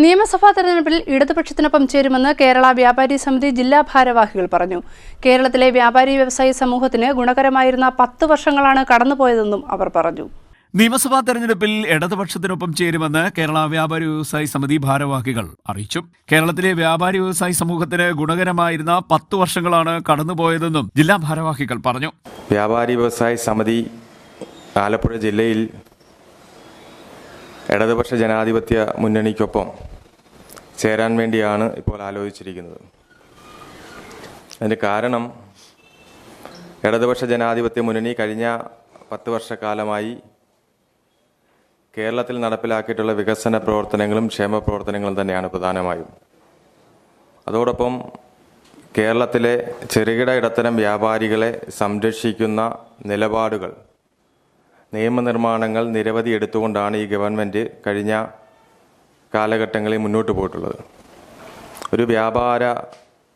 നിയമസഭാ തെരഞ്ഞെടുപ്പിൽ ഇടതുപക്ഷത്തിനൊപ്പം ചേരുമെന്ന് കേരള വ്യാപാരി സമിതി ജില്ലാ ഭാരവാഹികൾ പറഞ്ഞു. കേരളത്തിലെ വ്യാപാരി വ്യവസായി സമൂഹത്തിന് ഗുണകരമായിരുന്ന 10 വർഷങ്ങളാണ് കടന്നുപോയതെന്നും അവർ പറഞ്ഞു. നിയമസഭാ തെരഞ്ഞെടുപ്പിൽ ഇടതുപക്ഷത്തിനൊപ്പം ചേരുമെന്ന് കേരള വ്യാപാരി വ്യവസായി സമിതി ഭാരവാഹികൾ അറിയിച്ചു. കേരളത്തിലെ വ്യാപാരി വ്യവസായി സമൂഹത്തിന് ഗുണകരമായിരുന്ന 10 വർഷങ്ങളാണ് കടന്നുപോയതെന്നും ജില്ലാ ഭാരവാഹികൾ പറഞ്ഞു. വ്യാപാരി വ്യവസായി സമിതി ആലപ്പുഴ ജില്ലയിൽ ഇടതുപക്ഷ ജനാധിപത്യ മുന്നണിക്കൊപ്പം ചേരാൻ വേണ്ടിയാണ് ഇപ്പോൾ ആലോചിച്ചിരിക്കുന്നത്. അതിൻ്റെ കാരണം ഇടതുപക്ഷ ജനാധിപത്യ മുന്നണി കഴിഞ്ഞ 10 വർഷക്കാലമായി കേരളത്തിൽ നടപ്പിലാക്കിയിട്ടുള്ള വികസന പ്രവർത്തനങ്ങളും ക്ഷേമ പ്രവർത്തനങ്ങളും തന്നെയാണ് പ്രധാനമായും. അതോടൊപ്പം കേരളത്തിലെ ചെറുകിട ഇടത്തരം വ്യാപാരികളെ സംരക്ഷിക്കുന്ന നിലപാടുകൾ, നിയമനിർമ്മാണങ്ങൾ നിരവധി എടുത്തുകൊണ്ടാണ് ഈ ഗവൺമെൻറ് കഴിഞ്ഞ കാലഘട്ടങ്ങളിൽ മുന്നോട്ട് പോയിട്ടുള്ളത്. ഒരു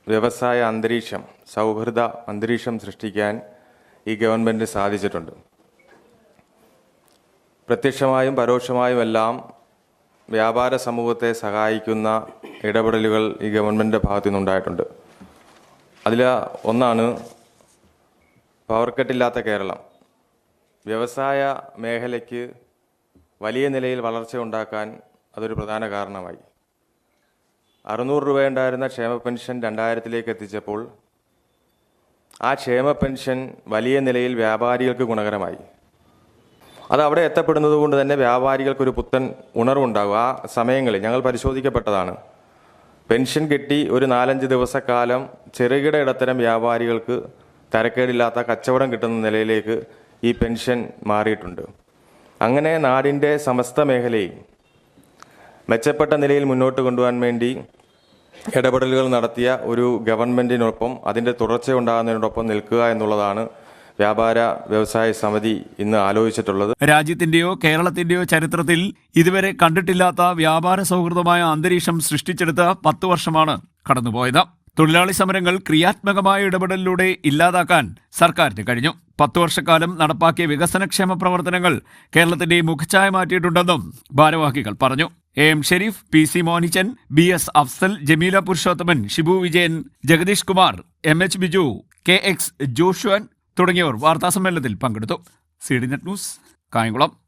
വ്യവസായ അന്തരീക്ഷം, സൗഹൃദ അന്തരീക്ഷം സൃഷ്ടിക്കാൻ ഈ ഗവൺമെൻറ് സാധിച്ചിട്ടുണ്ട്. പ്രത്യക്ഷമായും പരോക്ഷമായുമെല്ലാം വ്യാപാര സമൂഹത്തെ സഹായിക്കുന്ന ഇടപെടലുകൾ ഈ ഗവൺമെൻറ്റിൻ്റെ ഭാഗത്തു നിന്നുണ്ടായിട്ടുണ്ട്. അതിൽ ഒന്നാണ് പവർ കട്ടില്ലാത്ത കേരളം. വ്യവസായ മേഖലയ്ക്ക് വലിയ നിലയിൽ വളർച്ച ഉണ്ടാക്കാൻ അതൊരു പ്രധാന കാരണമായി. 600 രൂപ ഉണ്ടായിരുന്ന ക്ഷേമ പെൻഷൻ 2000-ലേക്ക് എത്തിച്ചപ്പോൾ ആ ക്ഷേമ പെൻഷൻ വലിയ നിലയിൽ വ്യാപാരികൾക്ക് ഗുണകരമായി. അത് അവിടെ എത്തപ്പെടുന്നത് കൊണ്ട് തന്നെ വ്യാപാരികൾക്കൊരു പുത്തൻ ഉണർവുണ്ടാകും. ആ സമയങ്ങളിൽ ഞങ്ങൾ പരിശോധിക്കപ്പെട്ടതാണ്. പെൻഷൻ കിട്ടി ഒരു 4-5 ദിവസക്കാലം ചെറുകിട ഇടത്തരം വ്യാപാരികൾക്ക് തരക്കേടില്ലാത്ത കച്ചവടം കിട്ടുന്ന നിലയിലേക്ക് ഈ പെൻഷൻ മാറിയിട്ടുണ്ട്. അങ്ങനെ നാടിൻ്റെ സമസ്ത മേഖലയും മെച്ചപ്പെട്ട നിലയിൽ മുന്നോട്ട് കൊണ്ടുപോകാൻ വേണ്ടി ഇടപെടലുകൾ നടത്തിയ ഒരു ഗവൺമെൻറ്റിനൊപ്പം അതിൻ്റെ തുടർച്ചയുണ്ടാകുന്നതിനോടൊപ്പം നിൽക്കുക എന്നുള്ളതാണ് വ്യാപാര വ്യവസായ സമിതി ഇന്ന് ആലോചിച്ചിട്ടുള്ളത്. രാജ്യത്തിന്റെയോ കേരളത്തിന്റെയോ ചരിത്രത്തിൽ ഇതുവരെ കണ്ടിട്ടില്ലാത്ത വ്യാപാര സൗഹൃദമായ അന്തരീക്ഷം സൃഷ്ടിച്ചെടുത്ത 10 വർഷമാണ് കടന്നുപോയത്. തൊഴിലാളി സമരങ്ങൾ ക്രിയാത്മകമായ ഇടപെടലിലൂടെ ഇല്ലാതാക്കാൻ സർക്കാരിന് കഴിഞ്ഞു. 10 വർഷക്കാലം നടപ്പാക്കിയ വികസനക്ഷേമ പ്രവർത്തനങ്ങൾ കേരളത്തിന്റെ മുഖച്ഛായ മാറ്റിയിട്ടുണ്ടെന്നും ഭാരവാഹികൾ പറഞ്ഞു. AM Sharif, PC Monichan, BS Afsal, Jameela Purushothaman, Shibu Vijayan, Jagdish Kumar, MH Biju, KX ജോഷുവൻ തുടങ്ങിയവർ വാർത്താസമ്മേളനത്തിൽ പങ്കെടുത്തു. CDNet news, Kayamkulam.